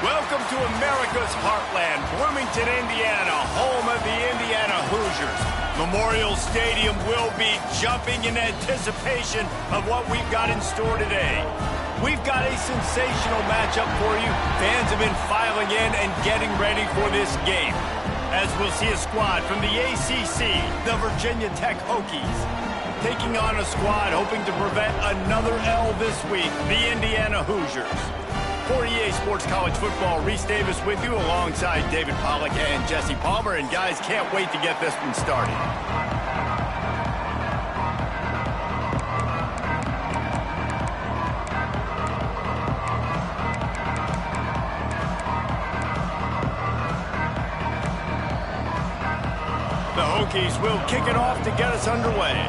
Welcome to America's heartland, Bloomington, Indiana, home of the Indiana Hoosiers. Memorial Stadium will be jumping in anticipation of what we've got in store today. We've got a sensational matchup for you. Fans have been filing in and getting ready for this game, as we'll see a squad from the ACC, the Virginia Tech Hokies, taking on a squad hoping to prevent another L this week, the Indiana Hoosiers. For EA Sports College Football, Reese Davis with you alongside David Pollack and Jesse Palmer. And guys, can't wait to get this one started. The Hokies will kick it off to get us underway.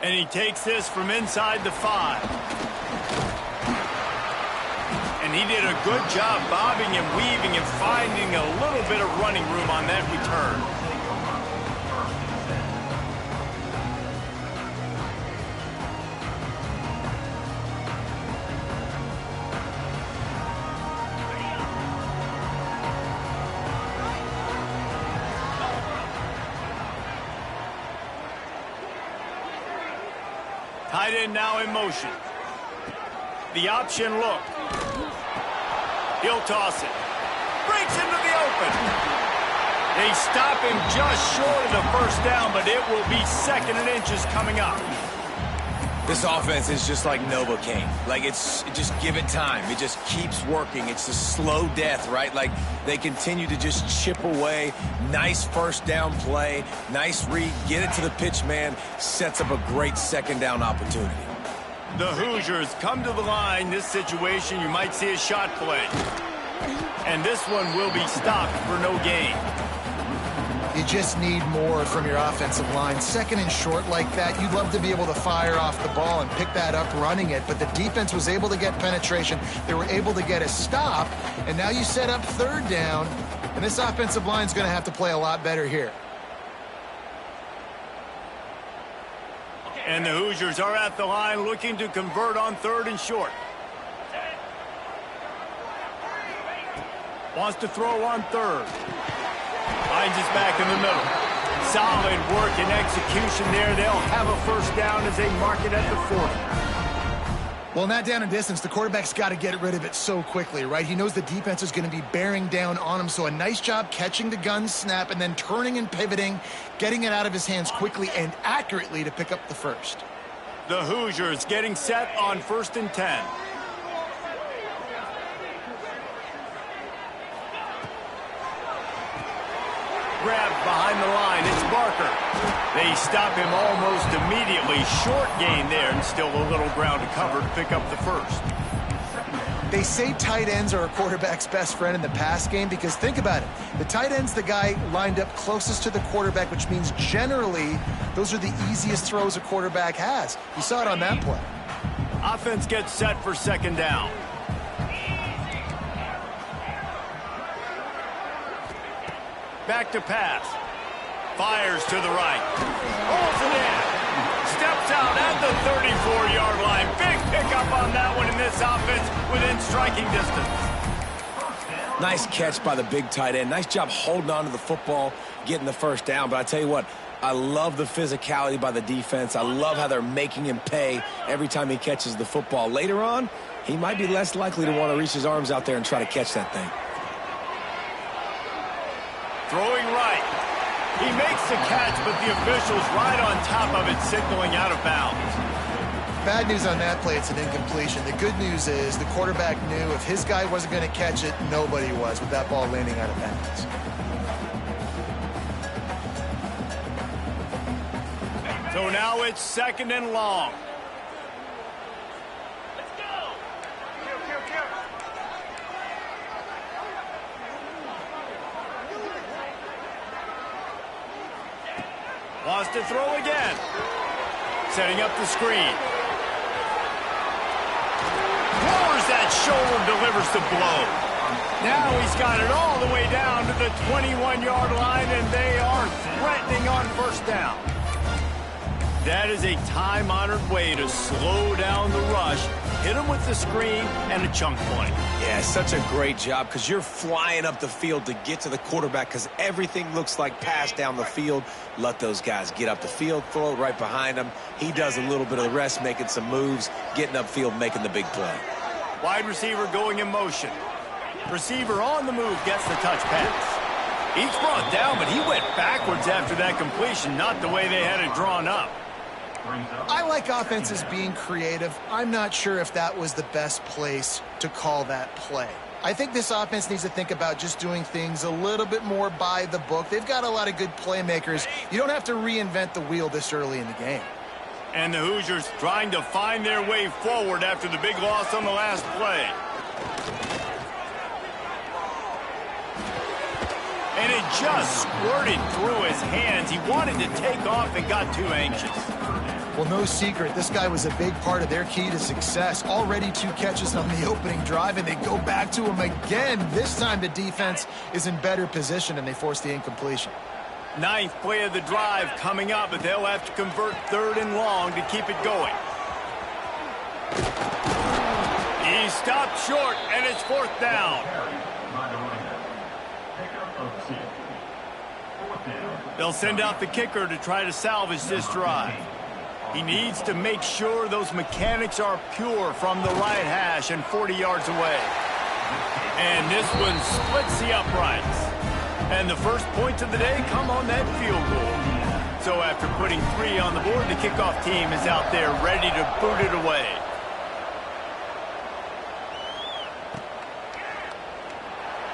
And he takes this from inside the 5. And he did a good job bobbing and weaving and finding a little bit of running room on that return. Tight end now in motion. The option look. He'll toss it. Breaks into the open. They stop him just short of the first down, but it will be 2nd and inches coming up. This offense is just like Novocaine. Like, it's just give it time. It just keeps working. It's a slow death, right? Like, they continue to just chip away. Nice first down play. Nice read. Get it to the pitch man. Sets up a great 2nd down opportunity. The Hoosiers come to the line. This situation, you might see a shot play. And this one will be stopped for no gain. You just need more from your offensive line. 2nd and short like that, you'd love to be able to fire off the ball and pick that up running it, but the defense was able to get penetration. They were able to get a stop, and now you set up 3rd down, and this offensive line is going to have to play a lot better here. And the Hoosiers are at the line looking to convert on 3rd and short. Wants to throw on 3rd. Finds his back in the middle. Solid work and execution there. They'll have a first down as they mark it at the 40. Well, in that down and distance, the quarterback's got to get rid of it so quickly, right? He knows the defense is going to be bearing down on him, so a nice job catching the gun snap and then turning and pivoting, getting it out of his hands quickly and accurately to pick up the first. The Hoosiers getting set on 1st and 10. Grabbed behind the line, it's Barker. They stop him almost immediately. Short gain there, and still a little ground to cover to pick up the first. They say tight ends are a quarterback's best friend in the pass game because think about it. The tight end's the guy lined up closest to the quarterback, which means generally those are the easiest throws a quarterback has. You saw it on that play. Offense gets set for 2nd down. Back to pass. Fires to the right. Holds it in. Steps out at the 34-yard line. Big pickup on that one in this offense within striking distance. Nice catch by the big tight end. Nice job holding on to the football, getting the first down. But I tell you what, I love the physicality by the defense. I love how they're making him pay every time he catches the football. Later on, he might be less likely to want to reach his arms out there and try to catch that thing. Throwing right. He makes the catch, but the official's right on top of it, signaling out of bounds. Bad news on that play, it's an incompletion. The good news is the quarterback knew if his guy wasn't going to catch it, nobody was with that ball landing out of bounds. So now it's 2nd and long. Wants to throw again. Setting up the screen. Lowers that shoulder, delivers the blow. Now he's got it all the way down to the 21-yard line, and they are threatening on first down. That is a time-honored way to slow down the rush, hit them with the screen, and a chunk play. Yeah, such a great job because you're flying up the field to get to the quarterback because everything looks like pass down the field. Let those guys get up the field, throw it right behind him. He does a little bit of the rest, making some moves, getting upfield, making the big play. Wide receiver going in motion. Receiver on the move gets the touch pass. He's brought down, but he went backwards after that completion, not the way they had it drawn up. I like offenses being creative. I'm not sure if that was the best place to call that play. I think this offense needs to think about just doing things a little bit more by the book. They've got a lot of good playmakers. You don't have to reinvent the wheel this early in the game. And the Hoosiers trying to find their way forward after the big loss on the last play. And it just squirted through his hands. He wanted to take off and got too anxious. Well, no secret, this guy was a big part of their key to success. Already 2 catches on the opening drive, and they go back to him again. This time the defense is in better position, and they force the incompletion. 9th play of the drive coming up, but they'll have to convert 3rd and long to keep it going. He stopped short, and it's 4th down. They'll send out the kicker to try to salvage this drive. He needs to make sure those mechanics are pure from the right hash and 40 yards away. And this one splits the uprights. And the first points of the day come on that field goal. So after putting 3 on the board, the kickoff team is out there ready to boot it away.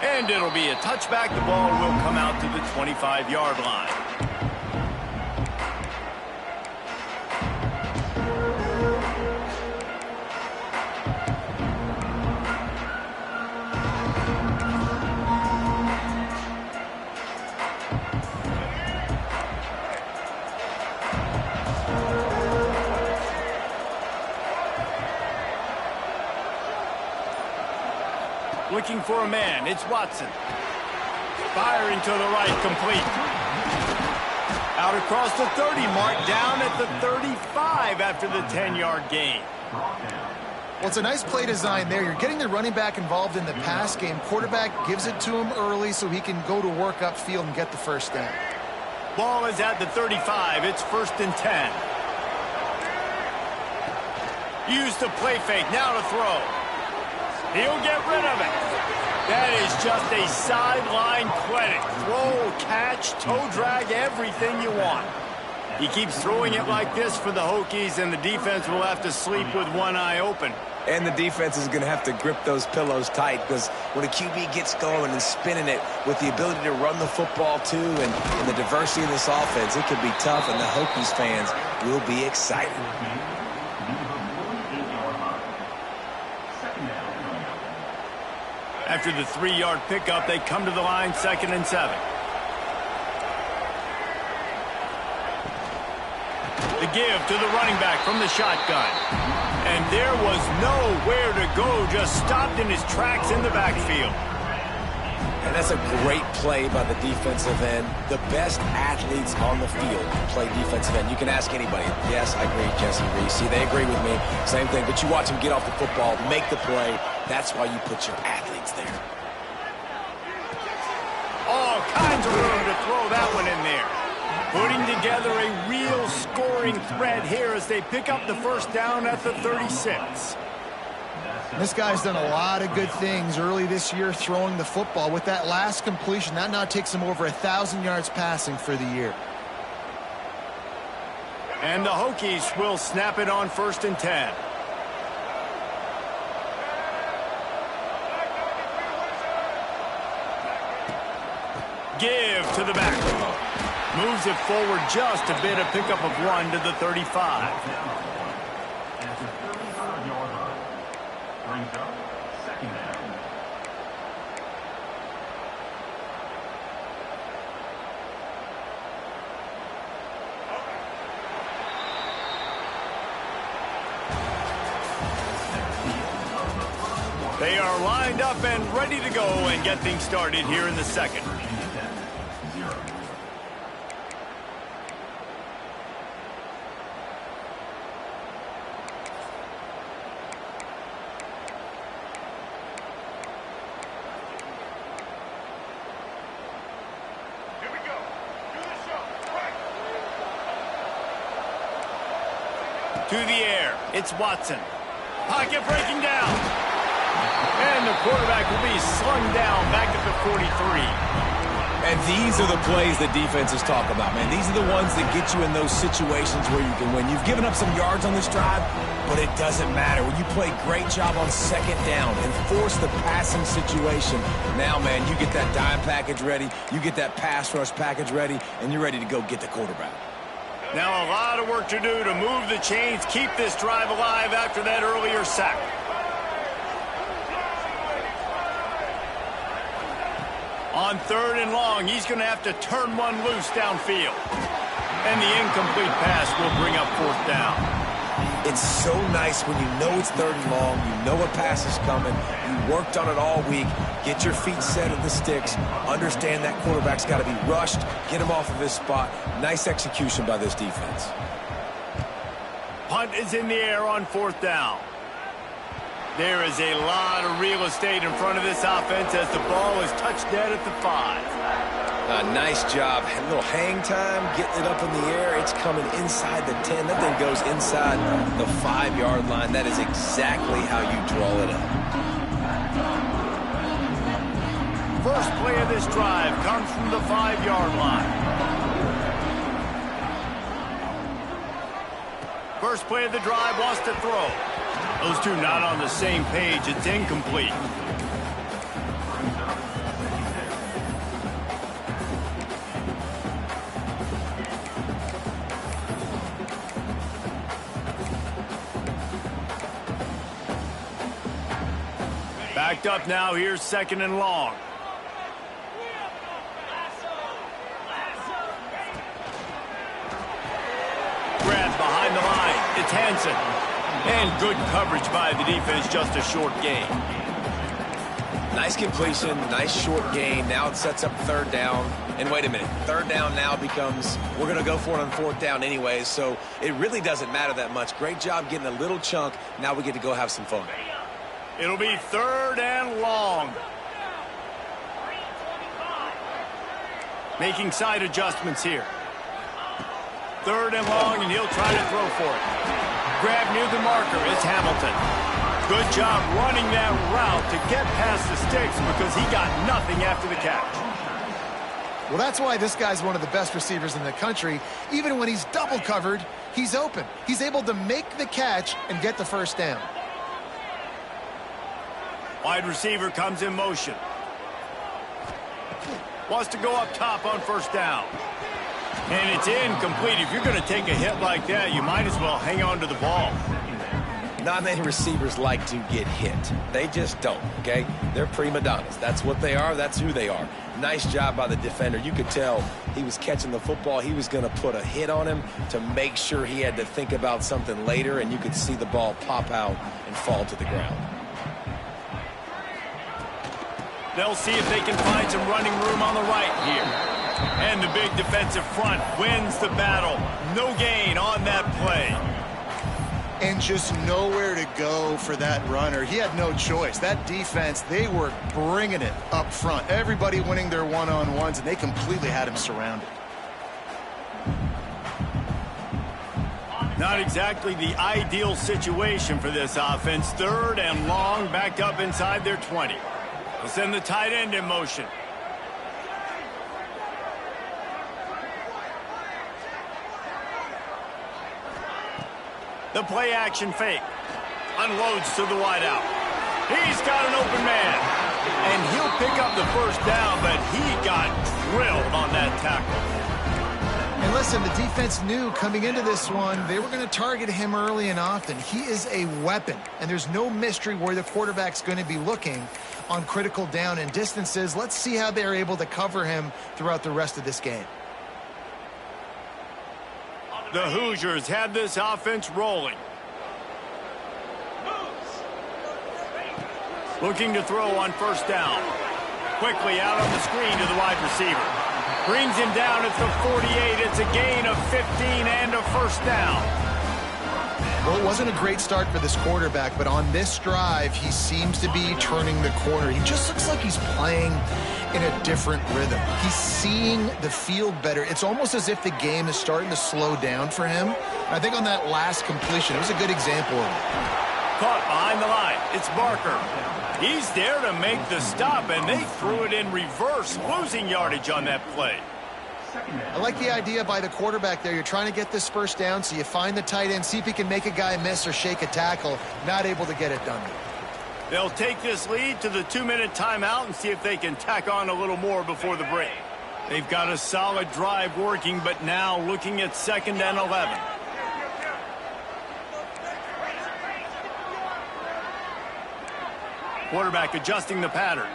And it'll be a touchback. The ball will come out to the 25-yard line. Looking for a man, it's Watson. Firing to the right, complete. Out across the 30 mark, down at the 35 after the 10-yard gain. Well, it's a nice play design there. You're getting the running back involved in the pass game. Quarterback gives it to him early so he can go to work upfield and get the first down. Ball is at the 35. It's 1st and 10. Use the play fake, now to throw. He'll get rid of it. That is just a sideline clinic. Throw, catch, toe drag, everything you want. He keeps throwing it like this for the Hokies, and the defense will have to sleep with one eye open. And the defense is going to have to grip those pillows tight because when a QB gets going and spinning it with the ability to run the football too and the diversity of this offense, it could be tough, and the Hokies fans will be excited. After the 3-yard pickup, they come to the line, 2nd and 7. The give to the running back from the shotgun. And there was nowhere to go, just stopped in his tracks in the backfield. And that's a great play by the defensive end. The best athletes on the field play defensive end. You can ask anybody. Yes, I agree, Jesse Reese. See, they agree with me. Same thing. But you watch him get off the football, make the play. That's why you put your athletes there. All kinds of room to throw that one in there. Putting together a real scoring threat here as they pick up the first down at the 36. This guy's done a lot of good things early this year throwing the football. With that last completion, that now takes him over 1,000 yards passing for the year. And the Hokies will snap it on 1st and 10. Give to the back. Moves it forward just a bit, a pickup of 1 to the 35. They are lined up and ready to go and get things started here in the second. To the air, it's Watson. Pocket breaking down. And the quarterback will be slung down back at the 43. And these are the plays that defenses talk about, man. These are the ones that get you in those situations where you can win. You've given up some yards on this drive, but it doesn't matter. When you play great job on second down and force the passing situation, now, man, you get that dime package ready, you get that pass rush package ready, and you're ready to go get the quarterback. Now a lot of work to do to move the chains, keep this drive alive after that earlier sack. On 3rd and long, he's going to have to turn one loose downfield. And the incomplete pass will bring up 4th down. It's so nice when you know it's 3rd and long, you know a pass is coming, you worked on it all week, get your feet set at the sticks, understand that quarterback's got to be rushed, get him off of his spot. Nice execution by this defense. Punt is in the air on 4th down. There is a lot of real estate in front of this offense as the ball is touched dead at the 5. Nice job. A little hang time, getting it up in the air. It's coming inside the 10. That thing goes inside the 5-yard line. That is exactly how you draw it up. First play of this drive comes from the 5-yard line. First play of the drive wants to throw. Those two not on the same page. It's incomplete. Backed up now. Here's 2nd and long. Grab behind the line. It's Hansen. And good coverage by the defense, just a short gain. Nice completion, nice short gain. Now it sets up 3rd down. And wait a minute, 3rd down now becomes, we're going to go for it on 4th down anyways, so it really doesn't matter that much. Great job getting a little chunk. Now we get to go have some fun. It'll be 3rd and long. Making side adjustments here. 3rd and long, and he'll try to throw for it. Grab near the marker is Hamilton. Good job running that route to get past the sticks because he got nothing after the catch. Well, that's why this guy's one of the best receivers in the country. Even when he's double covered, he's open. He's able to make the catch and get the 1st down. Wide receiver comes in motion. Wants to go up top on 1st down. And it's incomplete. If you're going to take a hit like that, you might as well hang on to the ball. Not many receivers like to get hit. They just don't, okay? They're prima donnas. That's what they are. That's who they are. Nice job by the defender. You could tell he was catching the football. He was going to put a hit on him to make sure he had to think about something later, and you could see the ball pop out and fall to the ground. They'll see if they can find some running room on the right here. And the big defensive front wins the battle. No gain on that play. And just nowhere to go for that runner. He had no choice. That defense, they were bringing it up front. Everybody winning their one-on-ones, and they completely had him surrounded. Not exactly the ideal situation for this offense. 3rd and long, backed up inside their 20. We'll send the tight end in motion. The play action fake. Unloads to the wideout. He's got an open man. And he'll pick up the 1st down, but he got drilled on that tackle. And listen, the defense knew coming into this one, they were going to target him early and often. He is a weapon, and there's no mystery where the quarterback's going to be looking on critical down and distances. Let's see how they're able to cover him throughout the rest of this game. The Hoosiers have this offense rolling. Looking to throw on first down. Quickly out on the screen to the wide receiver. Brings him down at the 48. It's a gain of 15 and a first down. Well, it wasn't a great start for this quarterback, but on this drive, he seems to be turning the corner. He just looks like he's playing in a different rhythm. He's seeing the field better. It's almost as if the game is starting to slow down for him. And I think on that last completion, it was a good example of it. Caught behind the line. It's Barker. He's there to make the stop, and they threw it in reverse, losing yardage on that play. I like the idea by the quarterback there. You're trying to get this first down, so you find the tight end, see if he can make a guy miss or shake a tackle. Not able to get it done. They'll take this lead to the 2-minute timeout and see if they can tack on a little more before the break. They've got a solid drive working, but now looking at 2nd and 11. Quarterback adjusting the pattern.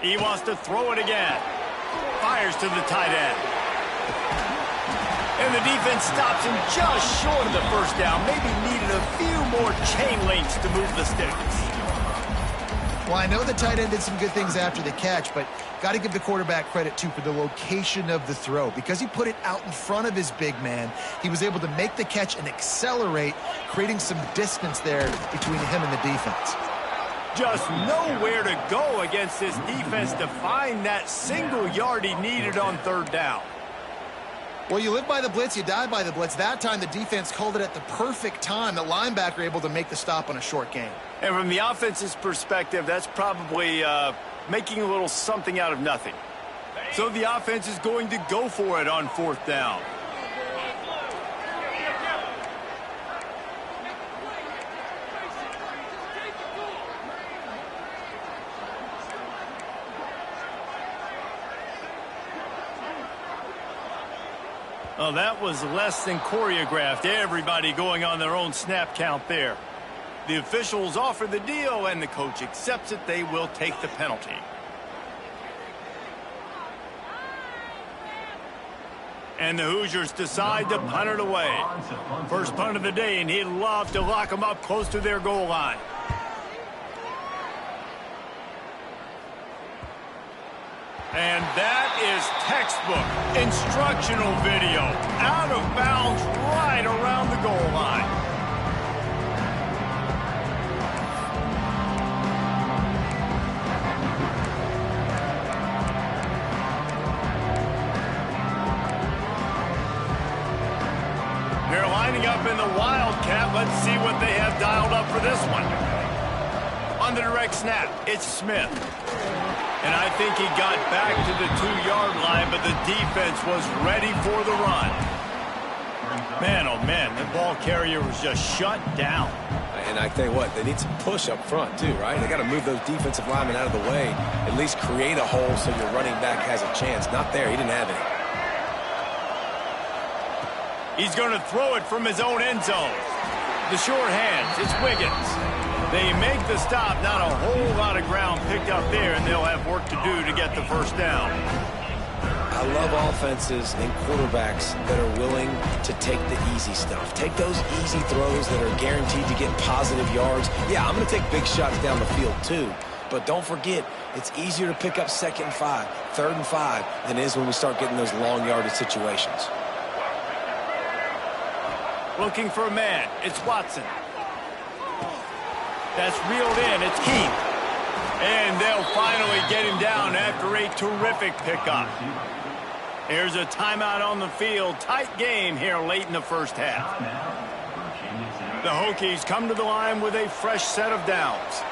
He wants to throw it again. Fires to the tight end. And the defense stops him just short of the first down. Maybe needed a few more chain links to move the sticks. Well, I know the tight end did some good things after the catch, but got to give the quarterback credit, too, for the location of the throw. Because he put it out in front of his big man, he was able to make the catch and accelerate, creating some distance there between him and the defense. Just nowhere to go against this defense to find that single yard he needed on 3rd down. Well, you live by the blitz, you die by the blitz. That time, the defense called it at the perfect time. The linebacker able to make the stop on a short gain. And from the offense's perspective, that's probably making a little something out of nothing. So the offense is going to go for it on 4th down. Oh, that was less than choreographed. Everybody going on their own snap count there. The officials offer the deal, and the coach accepts it. They will take the penalty. And the Hoosiers decide to punt it away. First punt of the day, and he'd love to lock them up close to their goal line. And that is textbook instructional video. Out of bounds right around the goal line. They're lining up in the Wildcat. Let's see what they have dialed up for this one. On the direct snap, it's Smith. And I think he got back to the 2-yard line, but the defense was ready for the run. Man, oh man, the ball carrier was just shut down. And I tell you what, they need some push up front too, right? They got to move those defensive linemen out of the way, at least create a hole so your running back has a chance. Not there, he didn't have it. He's going to throw it from his own end zone. The short hands, it's Wiggins. They make the stop, not a whole lot of ground picked up there, and they'll have work to do to get the first down. I love offenses and quarterbacks that are willing to take the easy stuff. Take those easy throws that are guaranteed to get positive yards. Yeah, I'm going to take big shots down the field too. But don't forget, it's easier to pick up 2nd and 5, 3rd and 5 than it is when we start getting those long yardage situations. Looking for a man. It's Watson. That's reeled in. It's Keith. And they'll finally get him down after a terrific pickup. Here's a timeout on the field. Tight game here late in the first half. The Hokies come to the line with a fresh set of downs.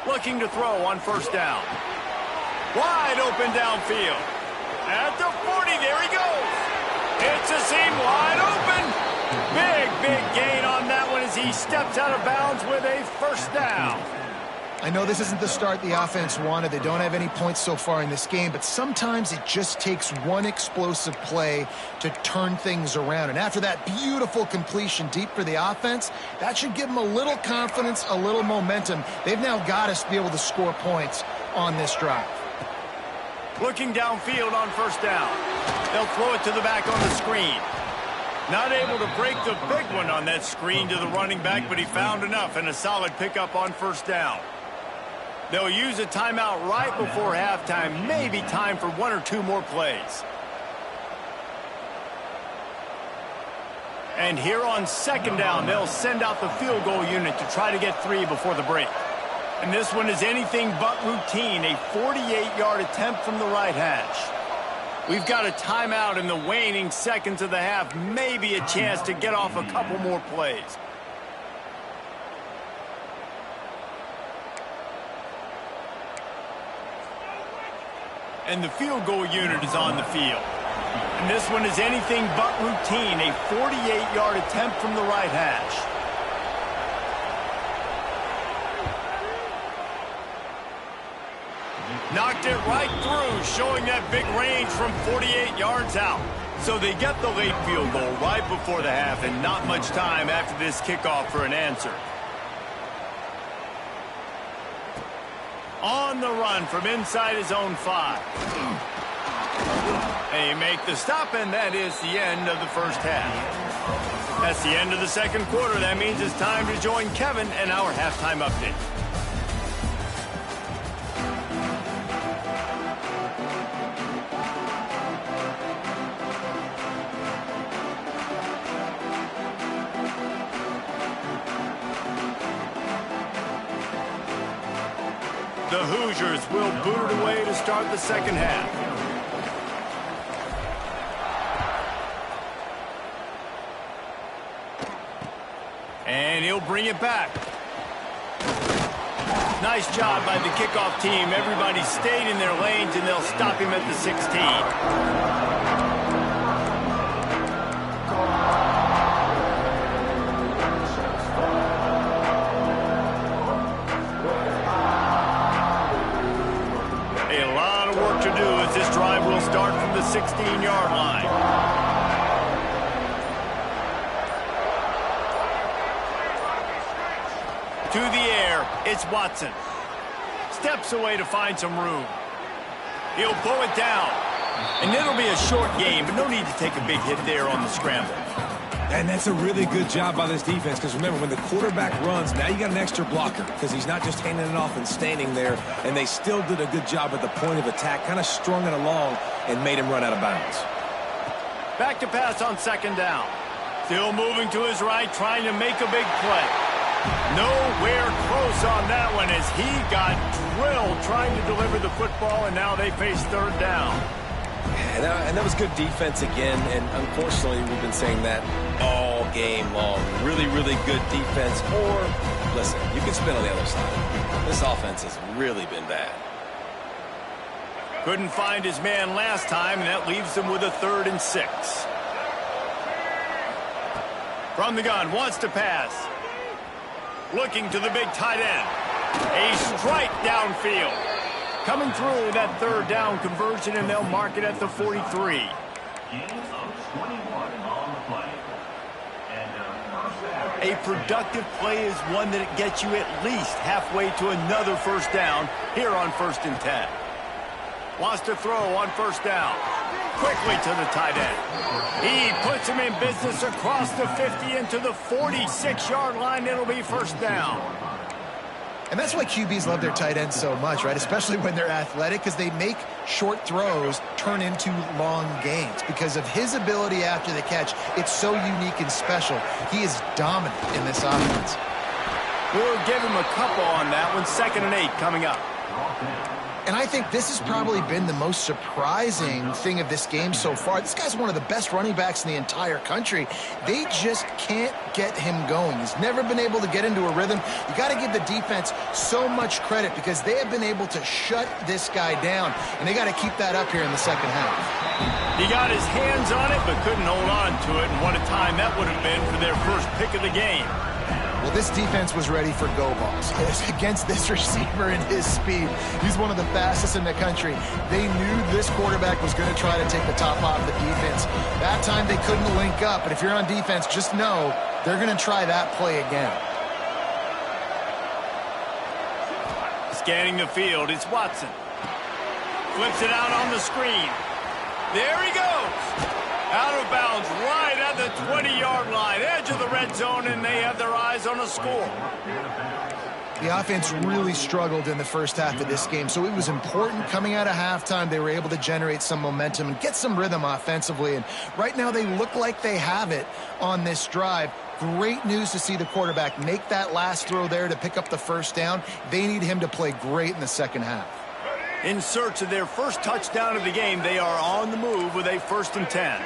Looking to throw on first down. Wide open downfield. At the 40, there he goes. It's a seam wide open. Big gain on that one as he steps out of bounds with a first down. I know this isn't the start the offense wanted. They don't have any points so far in this game, but sometimes it just takes one explosive play to turn things around. And after that beautiful completion deep for the offense, that should give them a little confidence, a little momentum. They've now got us to be able to score points on this drive. Looking downfield on first down. They'll throw it to the back on the screen. Not able to break the big one on that screen to the running back, but he found enough and a solid pickup on first down. They'll use a timeout right before halftime, maybe time for 1 or 2 more plays. And here on second down, they'll send out the field goal unit to try to get 3 before the break. And this one is anything but routine, a 48-yard attempt from the right hash. We've got a timeout in the waning seconds of the half, maybe a chance to get off a couple more plays. And the field goal unit is on the field. And this one is anything but routine, a 48-yard attempt from the right hash. Knocked it right through, showing that big range from 48 yards out. So they get the late field goal right before the half, and not much time after this kickoff for an answer. On the run from inside his own 5. They make the stop, and that is the end of the first half. That's the end of the second quarter. That means it's time to join Kevin and our halftime update. The Hoosiers will boot it away to start the second half. And he'll bring it back. Nice job by the kickoff team. Everybody stayed in their lanes, and they'll stop him at the 16. This drive will start from the 16-yard line. To the air, it's Watson. Steps away to find some room. He'll pull it down. And it'll be a short game, but no need to take a big hit there on the scramble. And that's a really good job by this defense, because remember, when the quarterback runs, now you got an extra blocker, because he's not just handing it off and standing there, and they still did a good job at the point of attack, kind of strung it along and made him run out of bounds. Back to pass on second down. Still moving to his right, trying to make a big play. Nowhere close on that one as he got drilled trying to deliver the football, and now they face third down. And that was good defense again, and unfortunately we've been saying that all game long. Really, really good defense, or, listen, you can spin on the other side. This offense has really been bad. Couldn't find his man last time, and that leaves him with a 3rd and 6. From the gun, wants to pass. Looking to the big tight end. A strike downfield. Coming through that 3rd down conversion, and they'll mark it at the 43. A productive play is one that gets you at least halfway to another first down here on 1st and 10. Wants to throw on first down. Quickly to the tight end. He puts him in business across the 50 into the 46-yard line. It'll be first down. And that's why QBs love their tight ends so much, right? Especially when they're athletic, because they make short throws turn into long gains. Because of his ability after the catch, it's so unique and special. He is dominant in this offense. We'll give him a couple on that one. 2nd and 8 coming up. And I think this has probably been the most surprising thing of this game so far. This guy's one of the best running backs in the entire country. They just can't get him going. He's never been able to get into a rhythm. You got to give the defense so much credit because they have been able to shut this guy down, and they got to keep that up here in the second half. He got his hands on it but couldn't hold on to it, and what a time that would have been for their first pick of the game. Well, this defense was ready for go balls against this receiver and his speed. He's one of the fastest in the country. They knew this quarterback was going to try to take the top off the defense. That time they couldn't link up, but if you're on defense, just know they're going to try that play again. Scanning the field, it's Watson. Flips it out on the screen. There he goes. Out of bounds, right at the 20-yard line, edge of the red zone, and they have their eyes on a score. The offense really struggled in the first half of this game, so it was important coming out of halftime. They were able to generate some momentum and get some rhythm offensively, and right now they look like they have it on this drive. Great news to see the quarterback make that last throw there to pick up the first down. They need him to play great in the second half. In search of their first touchdown of the game, they are on the move with a 1st and 10.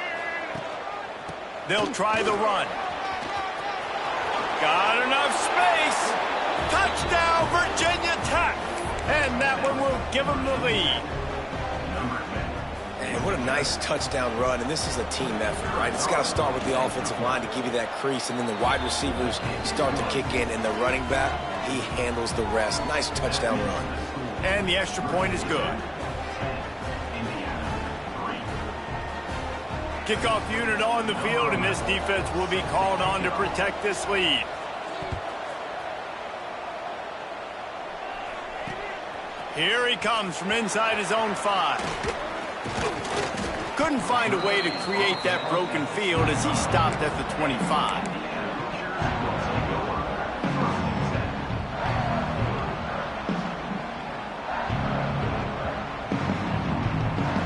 They'll try the run. Got enough space. Touchdown, Virginia Tech. And that one will give them the lead. And what a nice touchdown run, and this is a team effort, right? It's got to start with the offensive line to give you that crease, and then the wide receivers start to kick in, and the running back, he handles the rest. Nice touchdown run. And the extra point is good. Kickoff unit on the field, and this defense will be called on to protect this lead. Here he comes from inside his own 5. Couldn't find a way to create that broken field as he stopped at the 25.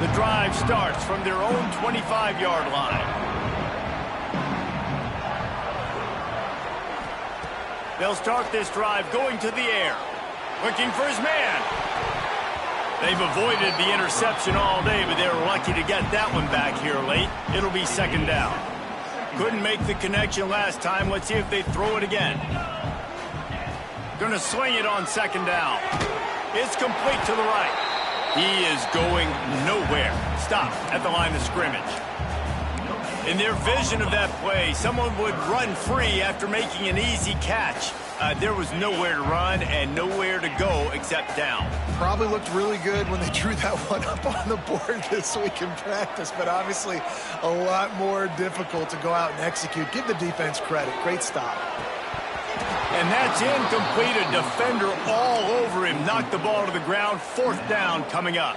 The drive starts from their own 25-yard line. They'll start this drive going to the air, looking for his man. They've avoided the interception all day, but they were lucky to get that one back here late. It'll be 2nd down. Couldn't make the connection last time. Let's see if they throw it again. Gonna swing it on 2nd down. It's complete to the right. He is going nowhere. Stop at the line of scrimmage. In their vision of that play, someone would run free after making an easy catch. There was nowhere to run and nowhere to go except down. Probably looked really good when they drew that one up on the board this week in practice, but obviously a lot more difficult to go out and execute. Give the defense credit. Great stop. And that's incomplete. A defender all over him. Knocked the ball to the ground. 4th down coming up.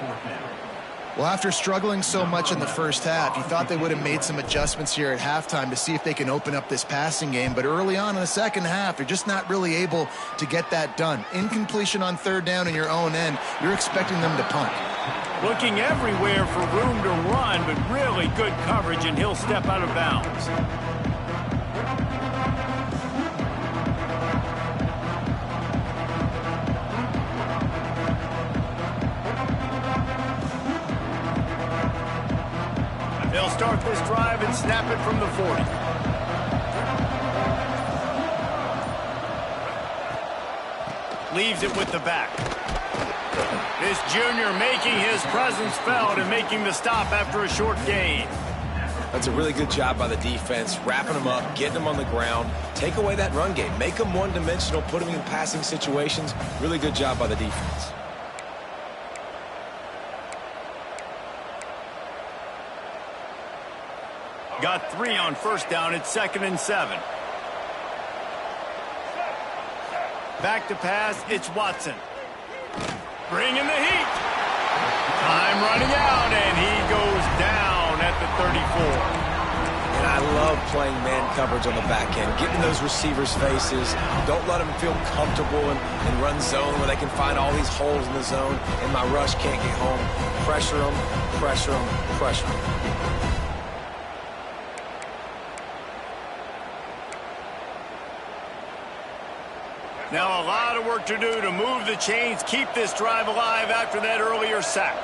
Well, after struggling so much in the first half, you thought they would have made some adjustments here at halftime to see if they can open up this passing game. But early on in the second half, you're just not really able to get that done. Incompletion on 3rd down in your own end, you're expecting them to punt. Looking everywhere for room to run, but really good coverage, and he'll step out of bounds. They'll start this drive and snap it from the 40. Leaves it with the back. This junior making his presence felt and making the stop after a short gain. That's a really good job by the defense, wrapping them up, getting them on the ground, take away that run game, make them one-dimensional, put them in passing situations. Really good job by the defense. Got 3 on 1st down. It's 2nd and 7. Back to pass. It's Watson. Bringing the heat. Time running out, and he goes down at the 34. And I love playing man coverage on the back end, getting those receivers' faces. Don't let them feel comfortable and run zone where they can find all these holes in the zone, and my rush can't get home. Pressure them, pressure them, pressure them. Now a lot of work to do to move the chains, keep this drive alive after that earlier sack.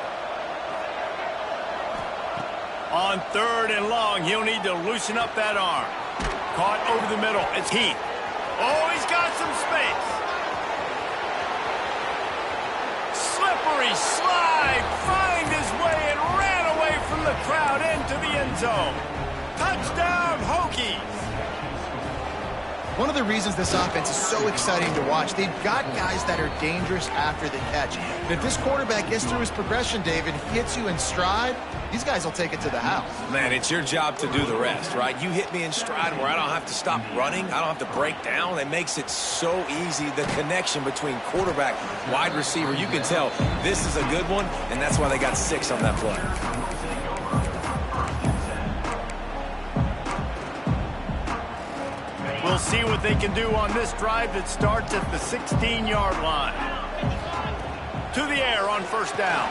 On 3rd and long, he'll need to loosen up that arm. Caught over the middle. It's Heath. Oh, he's got some space. Slippery slide. Find his way and ran away from the crowd into the end zone. Touchdown, Hokies. One of the reasons this offense is so exciting to watch, they've got guys that are dangerous after the catch. And if this quarterback gets through his progression, David, hits you in stride, these guys will take it to the house. Man, it's your job to do the rest, right? You hit me in stride where I don't have to stop running. I don't have to break down. It makes it so easy. The connection between quarterback, wide receiver, you can tell this is a good one, and that's why they got 6 on that play. We'll see what they can do on this drive that starts at the 16-yard line. To the air on first down.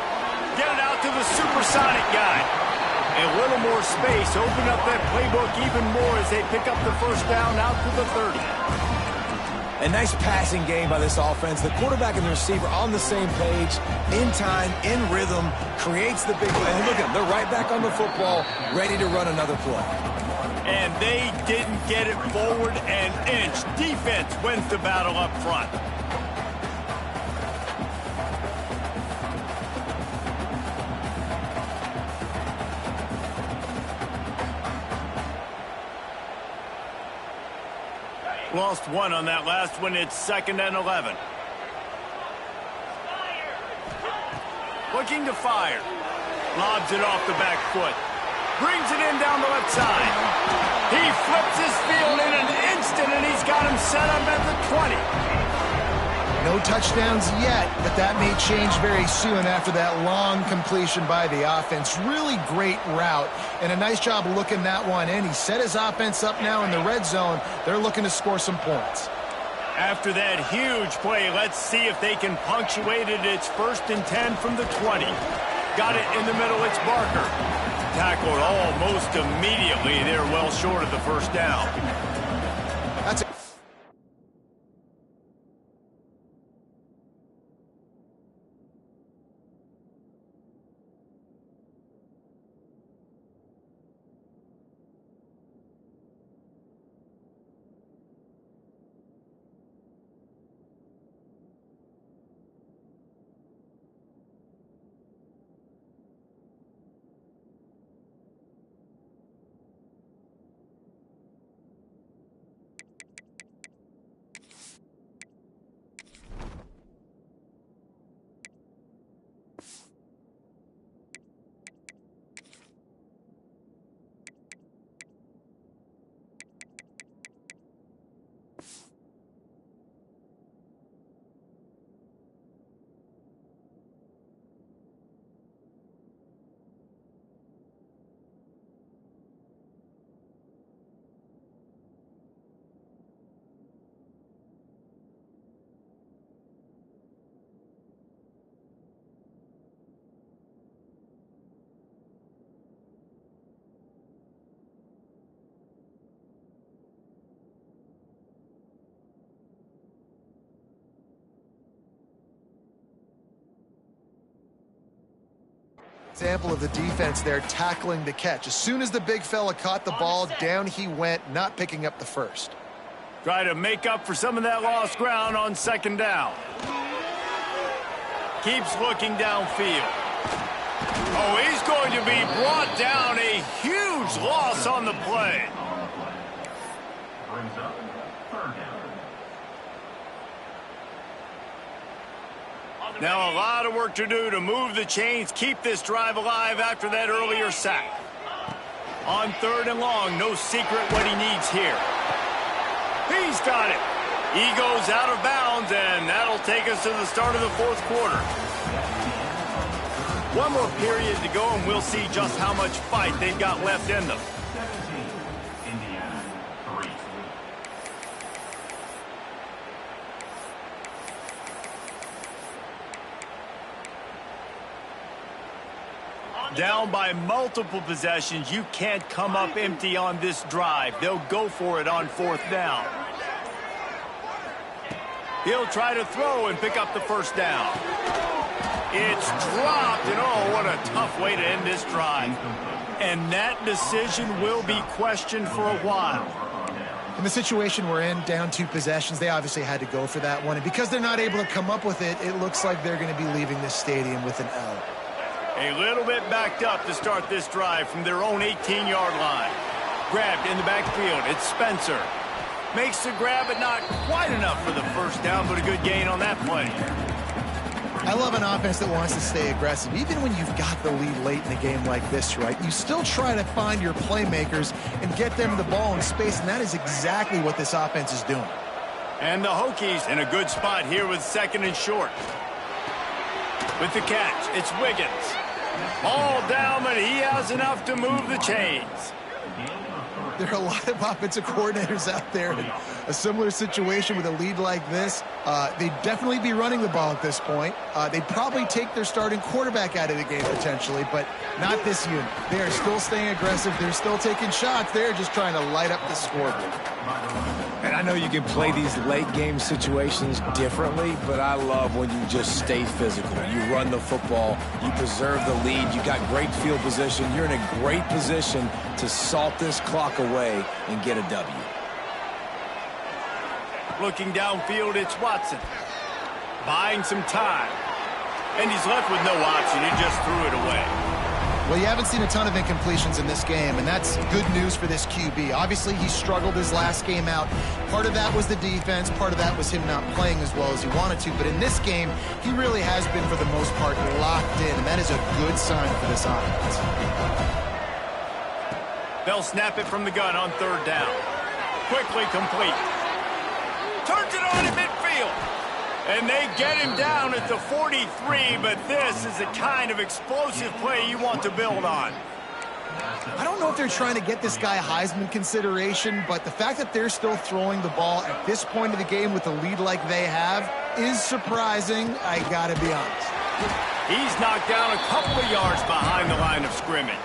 Get it out to the supersonic guy. A little more space, open up that playbook even more as they pick up the first down out to the 30. A nice passing game by this offense. The quarterback and the receiver on the same page, in time, in rhythm, creates the big play. And look at them, they're right back on the football, ready to run another play. And they didn't get it forward an inch. Defense wins the battle up front. Lost one on that last one. It's 2nd and 11. Looking to fire. Lobs it off the back foot. Brings it in down the left side. He flips his field in an instant, and he's got him set up at the 20. No touchdowns yet, but that may change very soon after that long completion by the offense. Really great route, and a nice job looking that one in. He set his offense up now in the red zone. They're looking to score some points. After that huge play, let's see if they can punctuate it. It's 1st and 10 from the 20. Got it in the middle. It's Barker. Tackled almost immediately. They're well short of the first down. That's a example of the defense there tackling the catch. As soon as the big fella caught the ball, down he went, not picking up the first. Try to make up for some of that lost ground on 2nd down. Keeps looking downfield. Oh, he's going to be brought down. A huge loss on the play. Brings up 3rd down. Now a lot of work to do to move the chains, keep this drive alive after that earlier sack. On 3rd and long, no secret what he needs here. He's got it. He goes out of bounds, and that'll take us to the start of the 4th quarter. One more period to go, and we'll see just how much fight they've got left in them. 17, Indiana, 3. Down by multiple possessions, you can't come up empty on this drive. They'll go for it on 4th down. He'll try to throw and pick up the first down. It's dropped, and oh, what a tough way to end this drive. And that decision will be questioned for a while. In the situation we're in, down 2 possessions, they obviously had to go for that one. And because they're not able to come up with it, it looks like they're going to be leaving this stadium with an L. A little bit backed up to start this drive from their own 18-yard line. Grabbed in the backfield. It's Spencer. Makes the grab, but not quite enough for the first down, but a good gain on that play. I love an offense that wants to stay aggressive. Even when you've got the lead late in a game like this, right, you still try to find your playmakers and get them the ball in space, and that is exactly what this offense is doing. And the Hokies in a good spot here with 2nd and short. With the catch, it's Wiggins. All down, but he has enough to move the chains. There are a lot of offensive coordinators out there, and a similar situation with a lead like this, they'd definitely be running the ball at this point. They'd probably take their starting quarterback out of the game potentially, but not this unit. They are still staying aggressive. They're still taking shots. They're just trying to light up the scoreboard. And I know you can play these late game situations differently, but I love when you just stay physical. You run the football, you preserve the lead, you got great field position, you're in a great position to salt this clock away and get a W. Looking downfield, it's Watson. Buying some time. And he's left with no option. He just threw it away. Well, you haven't seen a ton of incompletions in this game, and that's good news for this QB. Obviously, he struggled his last game out. Part of that was the defense. Part of that was him not playing as well as he wanted to. But in this game, he really has been, for the most part, locked in, and that is a good sign for this offense. They'll snap it from the gun on third down. Quickly complete. Turns it on at midfield. And they get him down at the 43, but this is the kind of explosive play you want to build on. I don't know if they're trying to get this guy Heisman consideration, but the fact that they're still throwing the ball at this point of the game with a lead like they have is surprising, I gotta be honest. He's knocked down a couple of yards behind the line of scrimmage.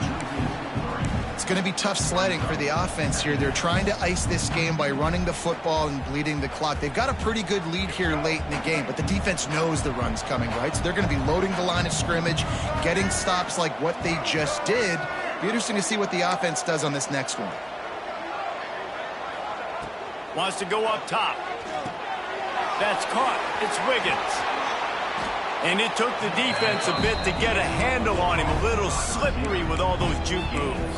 It's going to be tough sledding for the offense here. They're trying to ice this game by running the football and bleeding the clock. They've got a pretty good lead here late in the game, but the defense knows the run's coming, right? So they're going to be loading the line of scrimmage, getting stops like what they just did. Be interesting to see what the offense does on this next one. Wants to go up top. That's caught. It's Wiggins. And it took the defense a bit to get a handle on him. A little slippery with all those juke moves.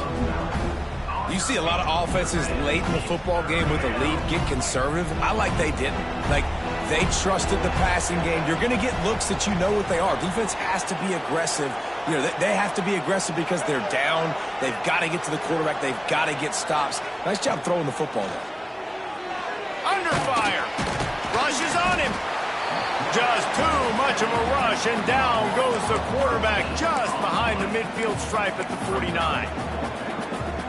You see a lot of offenses late in the football game with a lead get conservative. I like they didn't. Like, they trusted the passing game. You're going to get looks that you know what they are. Defense has to be aggressive. You know, they have to be aggressive because they're down. They've got to get to the quarterback. They've got to get stops. Nice job throwing the football there. Under fire. Rushes on him. Just too much of a rush, and down goes the quarterback just behind the midfield stripe at the 49.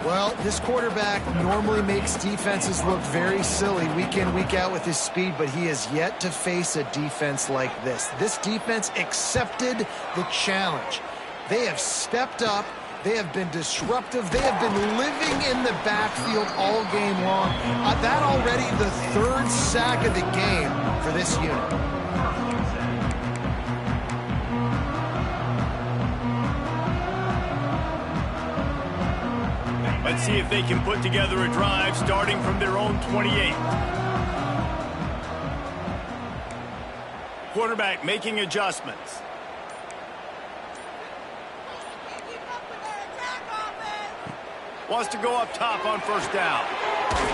Well, this quarterback normally makes defenses look very silly week in, week out with his speed, but he has yet to face a defense like this. This defense accepted the challenge. They have stepped up. They have been disruptive. They have been living in the backfield all game long. That already the third sack of the game for this unit. Let's see if they can put together a drive starting from their own 28. Quarterback making adjustments. Wants to go up top on first down.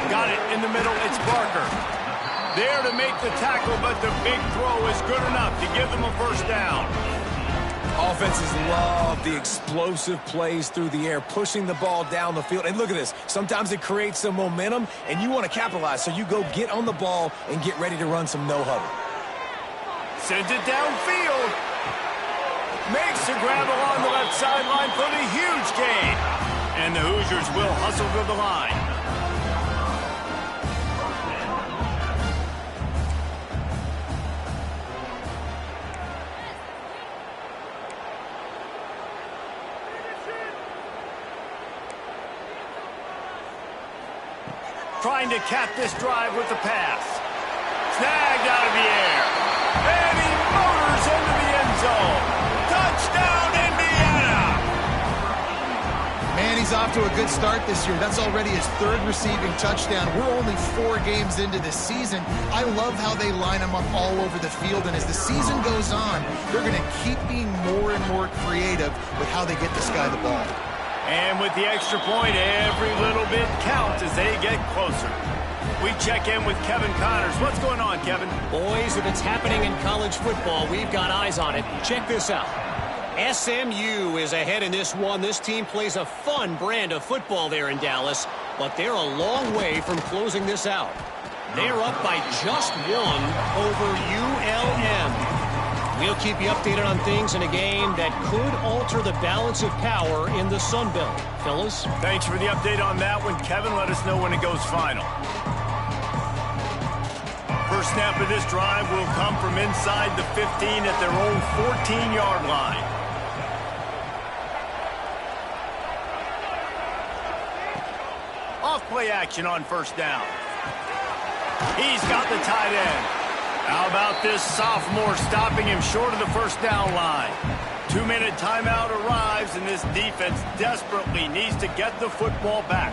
Got it in the middle. It's Barker. There to make the tackle, but the big throw is good enough to give them a first down. Offenses love the explosive plays through the air, pushing the ball down the field. And look at this. Sometimes it creates some momentum, and you want to capitalize. So you go get on the ball and get ready to run some no-huddle. Sends it downfield. Makes the grab along the left sideline for the huge gain. And the Hoosiers will hustle to the line. Trying to cap this drive with the pass. Snagged out of the air. And he motors into the end zone. Touchdown, Indiana! Man, he's off to a good start this year. That's already his third receiving touchdown. We're only 4 games into this season. I love how they line him up all over the field. And as the season goes on, they're going to keep being more and more creative with how they get this guy the ball. And with the extra point, every little bit counts as they get closer. We check in with Kevin Connors. What's going on, Kevin? Boys, if it's happening in college football, we've got eyes on it. Check this out. SMU is ahead in this one. This team plays a fun brand of football there in Dallas, but they're a long way from closing this out. They're up by just 1 over ULM. We'll keep you updated on things in a game that could alter the balance of power in the Sun Belt. Fellas? Thanks for the update on that one, Kevin. Let us know when it goes final. First snap of this drive will come from inside the 15 at their own 14-yard line. Off play action on first down. He's got the tight end. How about this sophomore stopping him short of the first down line? 2-minute timeout arrives, and this defense desperately needs to get the football back.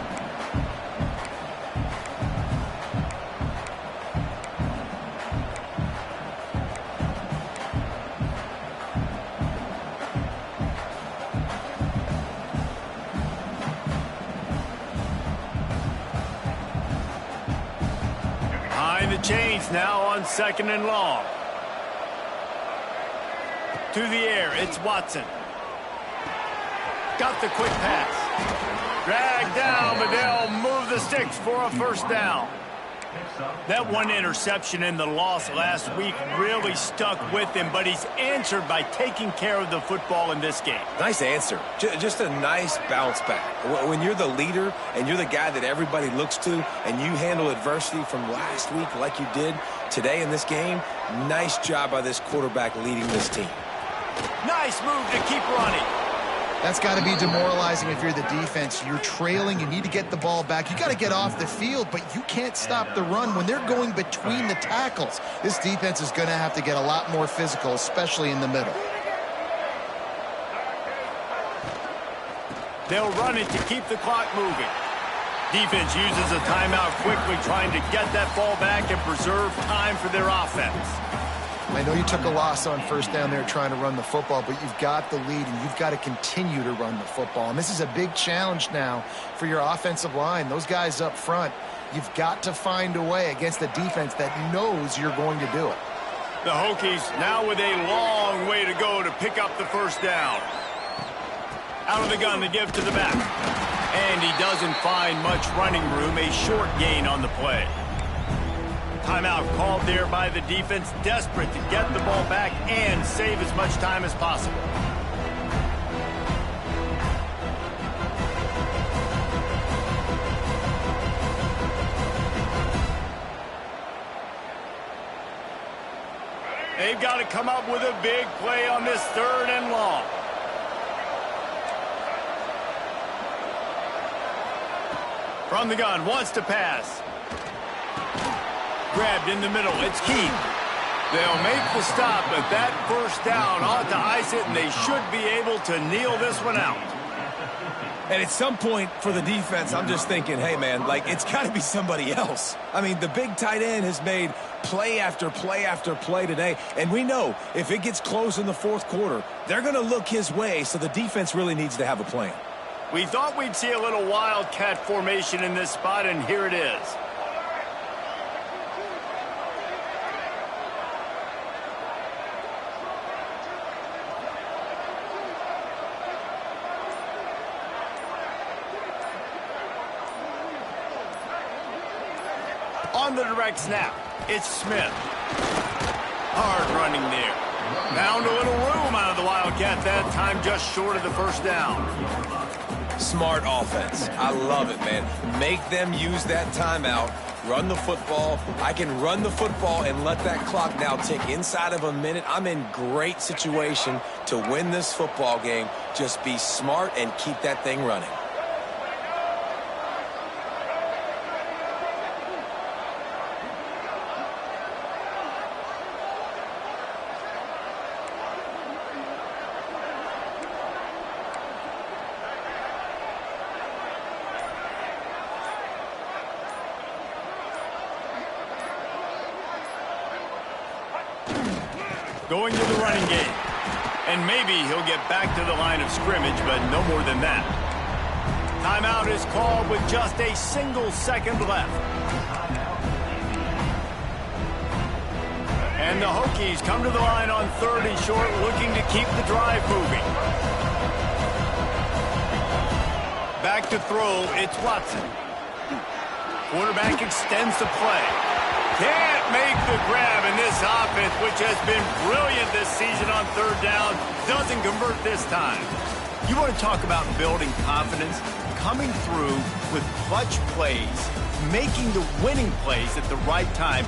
Behind the chains now on 2nd and long. To the air, it's Watson. Got the quick pass. Dragged down, but they'll move the sticks for a first down. That one interception in the loss last week really stuck with him, but he's answered by taking care of the football in this game. Nice answer. Just a nice bounce back. When you're the leader and you're the guy that everybody looks to and you handle adversity from last week like you did today in this game, nice job by this quarterback leading this team. Nice move to keep running. That's got to be demoralizing if you're the defense. You're trailing. You need to get the ball back. You got to get off the field, but you can't stop the run when they're going between the tackles. This defense is going to have to get a lot more physical, especially in the middle. They'll run it to keep the clock moving. Defense uses a timeout quickly, trying to get that ball back and preserve time for their offense. I know you took a loss on first down there trying to run the football, but you've got the lead, and you've got to continue to run the football. And this is a big challenge now for your offensive line. Those guys up front, you've got to find a way against a defense that knows you're going to do it. The Hokies now with a long way to go to pick up the first down. Out of the gun to give to the back. And he doesn't find much running room, a short gain on the play. Timeout called there by the defense, desperate to get the ball back and save as much time as possible. They've got to come up with a big play on this 3rd and long. From the gun, wants to pass. Grabbed in the middle. It's Keith. They'll make the stop, but that first down ought to ice it, and they should be able to kneel this one out. And at some point for the defense, I'm just thinking, hey, man, like, it's got to be somebody else. I mean, the big tight end has made play after play after play today, and we know if it gets close in the 4th quarter, they're going to look his way, so the defense really needs to have a plan. We thought we'd see a little wildcat formation in this spot, and here it is. On the direct snap, it's Smith. Hard running there. Found a little room out of the Wildcat that time, just short of the first down. Smart offense. I love it, man. Make them use that timeout. Run the football. I can run the football and let that clock now tick inside of a minute. I'm in great situation to win this football game. Just be smart and keep that thing running. Going to the running game. And maybe he'll get back to the line of scrimmage, but no more than that. Timeout is called with just a single second left. And the Hokies come to the line on 3rd and short, looking to keep the drive moving. Back to throw, it's Watson. Quarterback extends the play. Can't make the grab, and this offense, which has been brilliant this season on 3rd down, doesn't convert this time. You want to talk about building confidence? Coming through with clutch plays, making the winning plays at the right time.